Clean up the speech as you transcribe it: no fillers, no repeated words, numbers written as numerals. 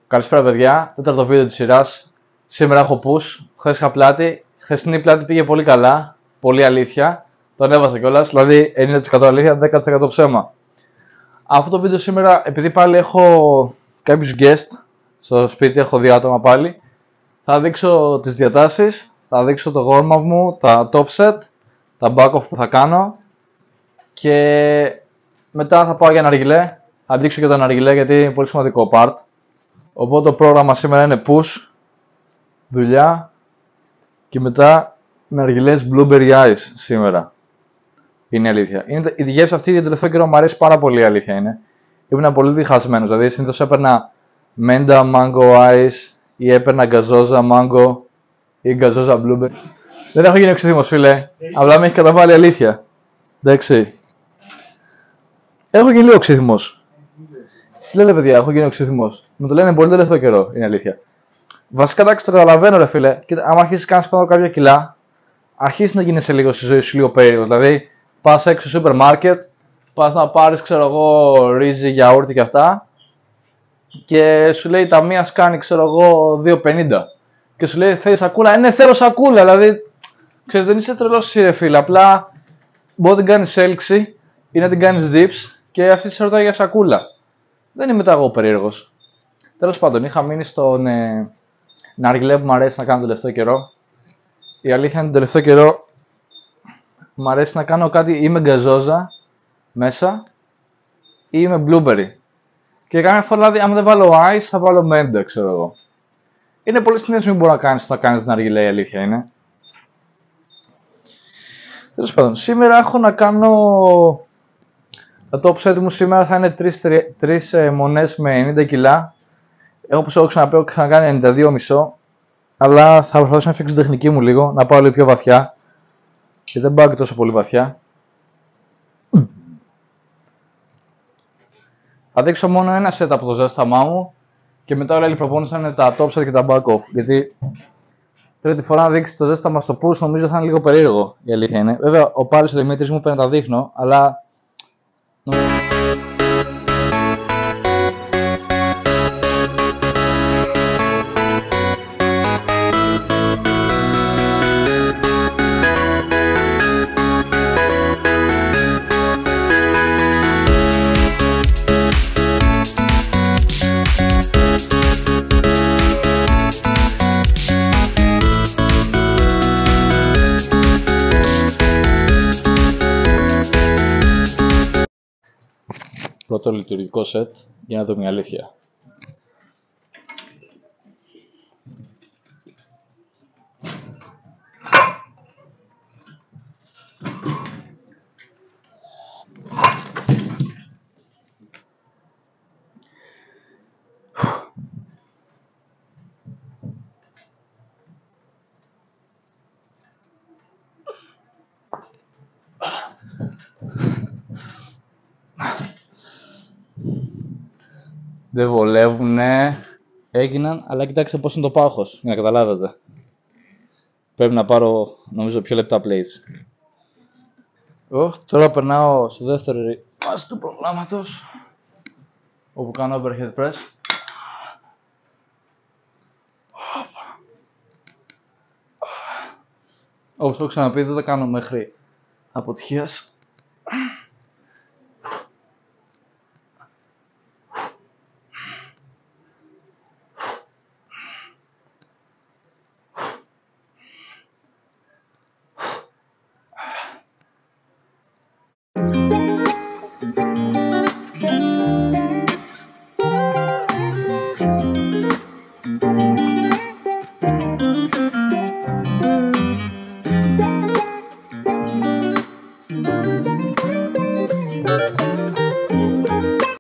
Καλησπέρα παιδιά, τέταρτο βίντεο της σειράς. Σήμερα έχω push, χθες είχα πλάτη. Χθεσινή πλάτη πήγε πολύ καλά, πολύ αλήθεια. Τον έβασα κιόλας, δηλαδή 90% αλήθεια, 10% ψέμα. Αυτό το βίντεο σήμερα, επειδή πάλι έχω κάποιους guest στο σπίτι, έχω 2 άτομα πάλι, θα δείξω τις διατάσεις, θα δείξω το warm up μου, τα top set, τα back off που θα κάνω και μετά θα πάω για ναργιλέ. Θα δείξω και το ναργιλέ γιατί είναι πολύ σημαντικό part. Οπότε το πρόγραμμα σήμερα είναι push, δουλειά και μετά ναργιλές blueberry ice σήμερα. Είναι αλήθεια. Η γεύση αυτή για τελευταίο καιρό μου αρέσει πάρα πολύ, αλήθεια είναι. Ήμουν πολύ διχασμένος, δηλαδή συνήθως έπαιρνα μέντα mango ice ή έπαιρνα γκαζόζα mango ή γκαζόζα blueberry. Δεν έχω γίνει οξύθυμος, φίλε. Απλά με έχει καταβάλει αλήθεια. Εντάξει. Έχω γίνει λίγο οξύθυμος. Τι λέτε, παιδιά, έχω γίνει οξύθυμος. Μου το λένε πολύ τελευταίο καιρό, είναι αλήθεια. Βασικά, εντάξει, το καταλαβαίνω, ρε φίλε. Και άμα αρχίσει να κάνει πάνω κάποια κιλά, αρχίσει να γίνει λίγο στη ζωή σου λίγο περίεργο. Δηλαδή, πα έξω στο σούπερ μάρκετ, πα να πάρει, ξέρω εγώ, ρύζι, γιαούρτι και αυτά, και σου λέει τα μία κάνει, ξέρω εγώ, 2,50. Και σου λέει θέλει σακούλα. Ναι, θέλω σακούλα. Δηλαδή, ξέρεις, δεν είσαι τρελό εσύ, ρε φίλε. Απλά μπορεί να την κάνει έλξη ή να την κάνει dips και αυτή σε ρωτάει για σακούλα. Δεν είμαι μετά εγώ περίεργος. Τέλος πάντων, είχα μείνει στον ναργιλέ που μου αρέσει να κάνω το τελευταίο καιρό. Η αλήθεια είναι τον τελευταίο καιρό μου αρέσει να κάνω κάτι ή με γκαζόζα μέσα ή με blueberry. Και κάποια φορά, δηλαδή, άμα δεν βάλω ice, θα βάλω μέντα, ξέρω εγώ. Είναι πολύ συνήθως που μπορεί να κάνεις ναργιλέ, η αλήθεια είναι. Τέλος πάντων, σήμερα έχω να κάνω. Τα top set μου σήμερα θα είναι 3 μονές με 90 κιλά. Όπως έχω ξαναπεί, έχω ξανακάνει 92,5. Αλλά θα προσπαθήσω να φύξω την τεχνική μου λίγο, να πάω λίγο πιο βαθιά. Και δεν πάω και τόσο πολύ βαθιά. Θα δείξω μόνο ένα set από το ζέσταμά μου. Και μετά όλα οι προπόνηση θα είναι τα top set και τα back off. Γιατί τρίτη φορά να δείξει το ζέσταμα στο push νομίζω θα είναι λίγο περίεργο. Η αλήθεια είναι. Βέβαια, ο Πάλης ο Δημήτρης μου είπε να τα δείχνω, αλλά. Πρώτο λειτουργικό σετ για να δω μια αλήθεια. Δεν βολεύουνε. Έγιναν, αλλά κοιτάξτε πώς είναι το πάχος, για να καταλάβετε. Πρέπει να πάρω, νομίζω, πιο λεπτά plates. Τώρα περνάω στο δεύτερο φάση του προγράμματος, όπου κάνω overhead press. Όπως έχω ξαναπεί, δεν τα κάνω μέχρι αποτυχίας.